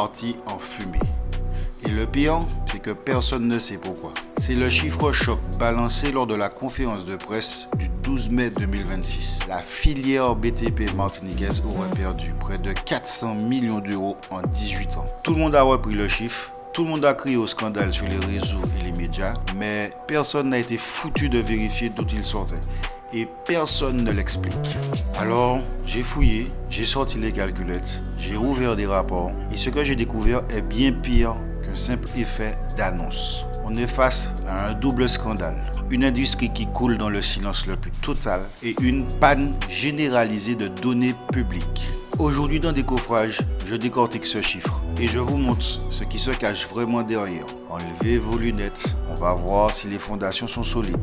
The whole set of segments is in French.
parti en fumée. Et le pire, c'est que personne ne sait pourquoi. C'est le chiffre choc balancé lors de la conférence de presse du 12 mai 2026. La filière BTP martiniquaise aurait perdu près de 400 millions d'euros en 18 ans. Tout le monde a repris le chiffre. Tout le monde a crié au scandale sur les réseaux et les médias, mais personne n'a été foutu de vérifier d'où il sortait. Et personne ne l'explique. Alors, j'ai fouillé, j'ai sorti les calculettes, j'ai ouvert des rapports, et ce que j'ai découvert est bien pire qu'un simple effet d'annonce. On est face à un double scandale. Une industrie qui coule dans le silence le plus total et une panne généralisée de données publiques. Aujourd'hui dans Décoffrage, je décortique ce chiffre et je vous montre ce qui se cache vraiment derrière. Enlevez vos lunettes, on va voir si les fondations sont solides.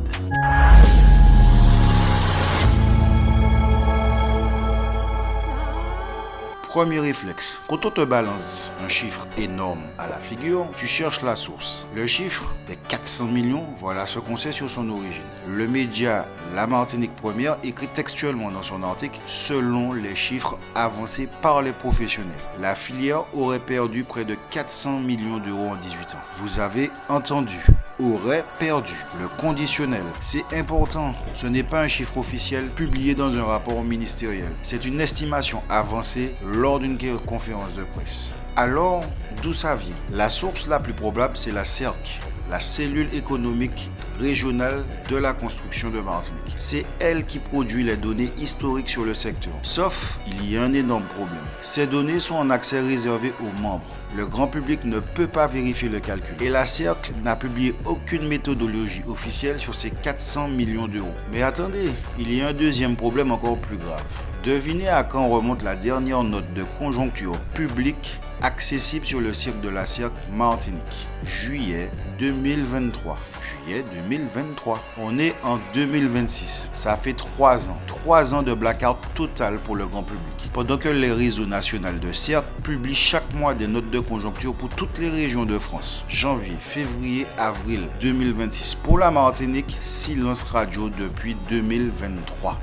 Premier réflexe, quand on te balance un chiffre énorme à la figure, tu cherches la source. Le chiffre des 400 millions, voilà ce qu'on sait sur son origine. Le média La Martinique Première écrit textuellement dans son article, selon les chiffres avancés par les professionnels, la filière aurait perdu près de 400 millions d'euros en 18 ans. Vous avez entendu. Aurait perdu. Le conditionnel, c'est important. Ce n'est pas un chiffre officiel publié dans un rapport ministériel. C'est une estimation avancée lors d'une conférence de presse. Alors, d'où ça vient? La source la plus probable, c'est la CERC, la cellule économique régionale de la construction de Martinique. C'est elle qui produit les données historiques sur le secteur. Sauf, il y a un énorme problème. Ces données sont en accès réservé aux membres. Le grand public ne peut pas vérifier le calcul. Et la CERC n'a publié aucune méthodologie officielle sur ces 400 millions d'euros. Mais attendez, il y a un deuxième problème encore plus grave. Devinez à quand remonte la dernière note de conjoncture publique accessible sur le site de la CERC Martinique. Juillet 2023. Juillet 2023. On est en 2026. Ça fait 3 ans. 3 ans de blackout total pour le grand public. Pendant que les réseaux nationaux de CERC publient chaque mois des notes de conjoncture pour toutes les régions de France. Janvier, février, avril 2026. Pour la Martinique, silence radio depuis 2023.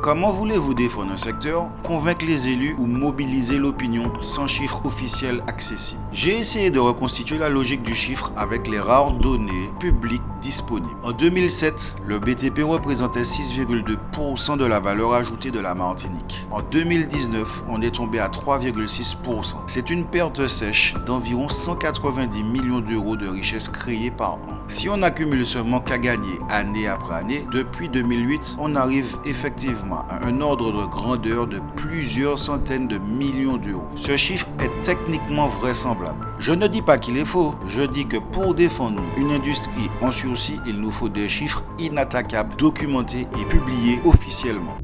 Comment voulez-vous défendre un secteur, convaincre les élus ou mobiliser l'opinion sans chiffre officiel accessible? J'ai essayé de reconstituer la logique du chiffre avec les rares données publiques disponibles. En 2007, le BTP représentait 6,2% de la valeur ajoutée de la Martinique. En 2019, on est tombé à 3,6%. C'est une perte sèche d'environ 190 millions d'euros de richesse créée par an. Si on accumule ce manque à gagner année après année, depuis 2008, on arrive effectivement à un ordre de grandeur de plusieurs centaines de millions d'euros. Ce chiffre est techniquement vraisemblable. Je ne dis pas qu'il est faux, je dis que pour défendre une industrie en sursis, il nous faut des chiffres inattaquables, documentés et publiés officiellement.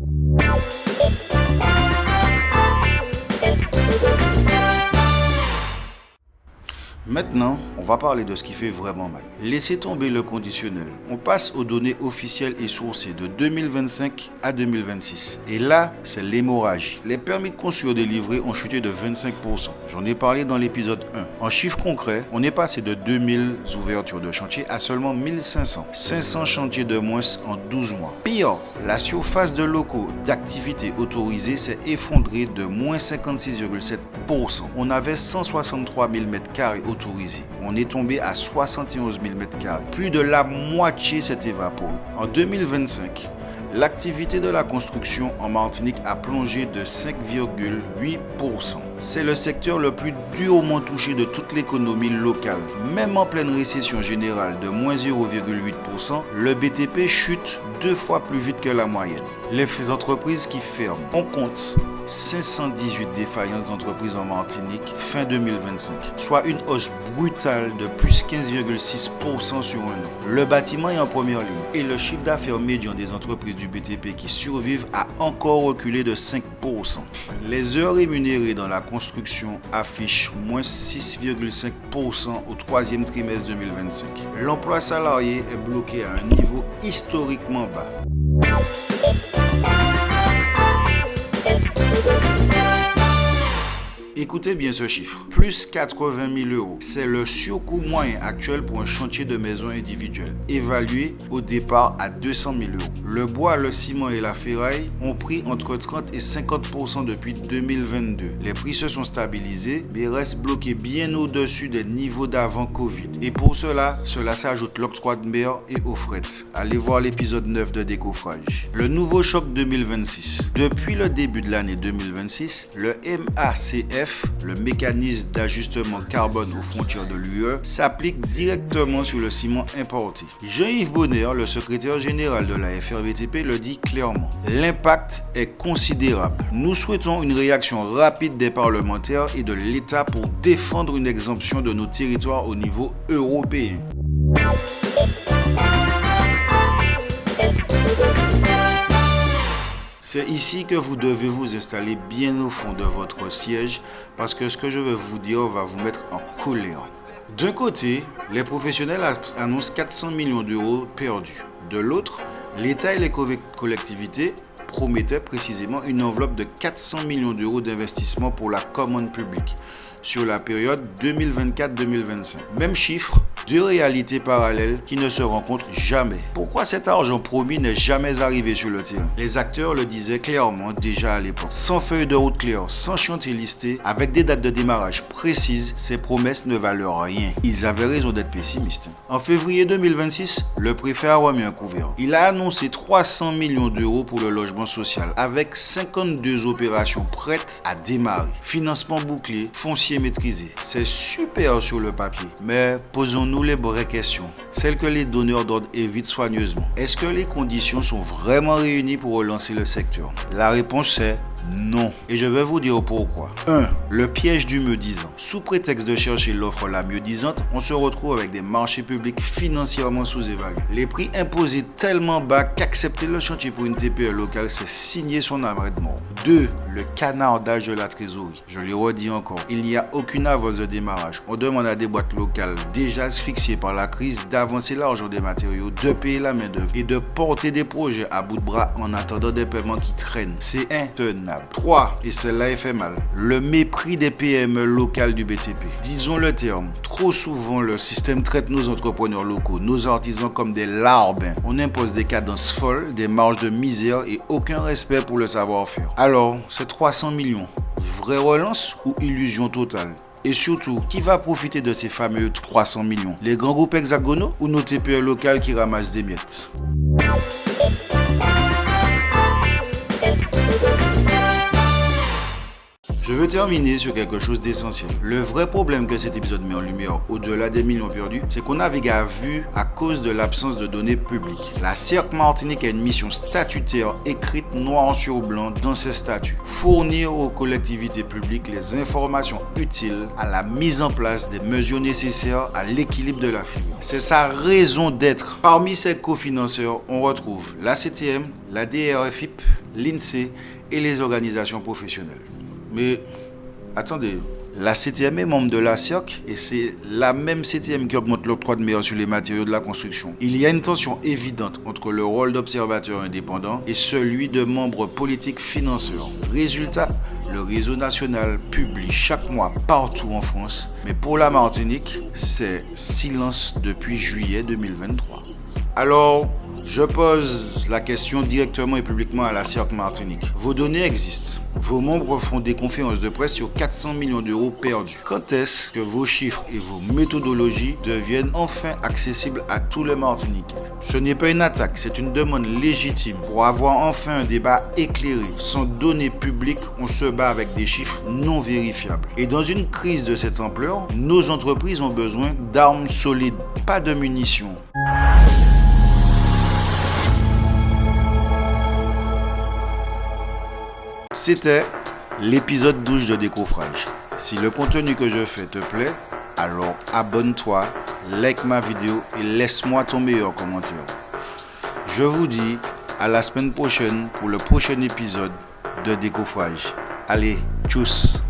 Maintenant, on va parler de ce qui fait vraiment mal. Laissez tomber le conditionnel. On passe aux données officielles et sourcées de 2025 à 2026. Et là, c'est l'hémorragie. Les permis de construire délivrés ont chuté de 25%. J'en ai parlé dans l'épisode 1. En chiffres concrets, on est passé de 2000 ouvertures de chantier à seulement 1500. 500 chantiers de moins en 12 mois. Pire, la surface de locaux d'activité autorisée s'est effondrée de moins 56,7%. On avait 163 000 m² autorisé. On est tombé à 71 000 m². Plus de la moitié s'est évaporée. En 2025, l'activité de la construction en Martinique a plongé de 5,8%. C'est le secteur le plus durement touché de toute l'économie locale. Même en pleine récession générale de moins 0,8%, le BTP chute 2 fois plus vite que la moyenne. Les entreprises qui ferment, on compte 518 défaillances d'entreprises en Martinique fin 2025, soit une hausse brutale de plus 15,6% sur un an. Le bâtiment est en première ligne et le chiffre d'affaires médian des entreprises du BTP qui survivent a encore reculé de 5%. Les heures rémunérées dans la construction affichent moins 6,5% au troisième trimestre 2025. L'emploi salarié est bloqué à un niveau historiquement bas. Et Écoutez bien ce chiffre, plus 80 000 euros. C'est le surcoût moyen actuel pour un chantier de maison individuelle, évalué au départ à 200 000 euros. Le bois, le ciment et la ferraille ont pris entre 30 et 50% depuis 2022. Les prix se sont stabilisés, mais restent bloqués bien au-dessus des niveaux d'avant Covid. Et pour cela s'ajoute l'octroi de mer et aux fret. Allez voir l'épisode 9 de Décoffrage. Le nouveau choc 2026. Depuis le début de l'année 2026, le MACF, le mécanisme d'ajustement carbone aux frontières de l'UE, s'applique directement sur le ciment importé. Jean-Yves Bonner, le secrétaire général de la FRVTP, le dit clairement. L'impact est considérable. Nous souhaitons une réaction rapide des parlementaires et de l'État pour défendre une exemption de nos territoires au niveau européen. C'est ici que vous devez vous installer bien au fond de votre siège parce que ce que je vais vous dire va vous mettre en colère. D'un côté, les professionnels annoncent 400 millions d'euros perdus. De l'autre, l'État et les collectivités promettaient précisément une enveloppe de 400 millions d'euros d'investissement pour la commande publique sur la période 2024-2025. Même chiffre, deux réalités parallèles qui ne se rencontrent jamais. Pourquoi cet argent promis n'est jamais arrivé sur le terrain? Les acteurs le disaient clairement déjà à l'époque. Sans feuille de route claire, sans chantier listé, avec des dates de démarrage précises, ces promesses ne valent rien. Ils avaient raison d'être pessimistes. En février 2026, le préfet a remis un couvert. Il a annoncé 300 millions d'euros pour le logement social, avec 52 opérations prêtes à démarrer. Financement bouclé, foncier maîtrisé. C'est super sur le papier, mais posons-nous les vraies questions, celles que les donneurs d'ordre évitent soigneusement. Est-ce que les conditions sont vraiment réunies pour relancer le secteur? La réponse est non. Et je vais vous dire pourquoi. 1. Le piège du mieux disant. Sous prétexte de chercher l'offre la mieux disante, on se retrouve avec des marchés publics financièrement sous-évalués. Les prix imposés tellement bas qu'accepter le chantier pour une TPE locale, c'est signer son arrêt de mort. 2. Le canardage de la trésorerie. Je le redis encore, il n'y a aucune avance de démarrage. On demande à des boîtes locales déjà asphyxiées par la crise d'avancer l'argent des matériaux, de payer la main-d'œuvre et de porter des projets à bout de bras en attendant des paiements qui traînent. C'est intenable. 3. Et celle-là fait mal. Le mépris des PME locales du BTP. Disons le terme, trop souvent le système traite nos entrepreneurs locaux, nos artisans comme des larbins. On impose des cadences folles, des marges de misère et aucun respect pour le savoir-faire. Alors, c'est 300 millions. Vraie relance ou illusion totale? Et surtout, qui va profiter de ces fameux 300 millions? Les grands groupes hexagonaux ou nos TPE locales qui ramassent des miettes? Je veux terminer sur quelque chose d'essentiel. Le vrai problème que cet épisode met en lumière, au-delà des millions perdus, c'est qu'on navigue à vue à cause de l'absence de données publiques. La CIRC Martinique a une mission statutaire écrite noir sur blanc dans ses statuts. Fournir aux collectivités publiques les informations utiles à la mise en place des mesures nécessaires à l'équilibre de la filière. C'est sa raison d'être. Parmi ses cofinanceurs, on retrouve la CTM, la DRFIP, l'INSEE et les organisations professionnelles. Mais attendez, la CTM est membre de la CIRC et c'est la même CTM qui augmente l'octroi de mer sur les matériaux de la construction. Il y a une tension évidente entre le rôle d'observateur indépendant et celui de membre politique financeur. Résultat, le réseau national publie chaque mois partout en France, mais pour la Martinique, c'est silence depuis juillet 2023. Alors, je pose la question directement et publiquement à la CIRC Martinique. Vos données existent. Vos membres font des conférences de presse sur 400 millions d'euros perdus. Quand est-ce que vos chiffres et vos méthodologies deviennent enfin accessibles à tous les Martiniquais? Ce n'est pas une attaque, c'est une demande légitime pour avoir enfin un débat éclairé. Sans données publiques, on se bat avec des chiffres non vérifiables. Et dans une crise de cette ampleur, nos entreprises ont besoin d'armes solides, pas de munitions. C'était l'épisode 12 de Décoffrage. Si le contenu que je fais te plaît, alors abonne-toi, like ma vidéo et laisse-moi ton meilleur commentaire. Je vous dis à la semaine prochaine pour le prochain épisode de Décoffrage. Allez, tchuss!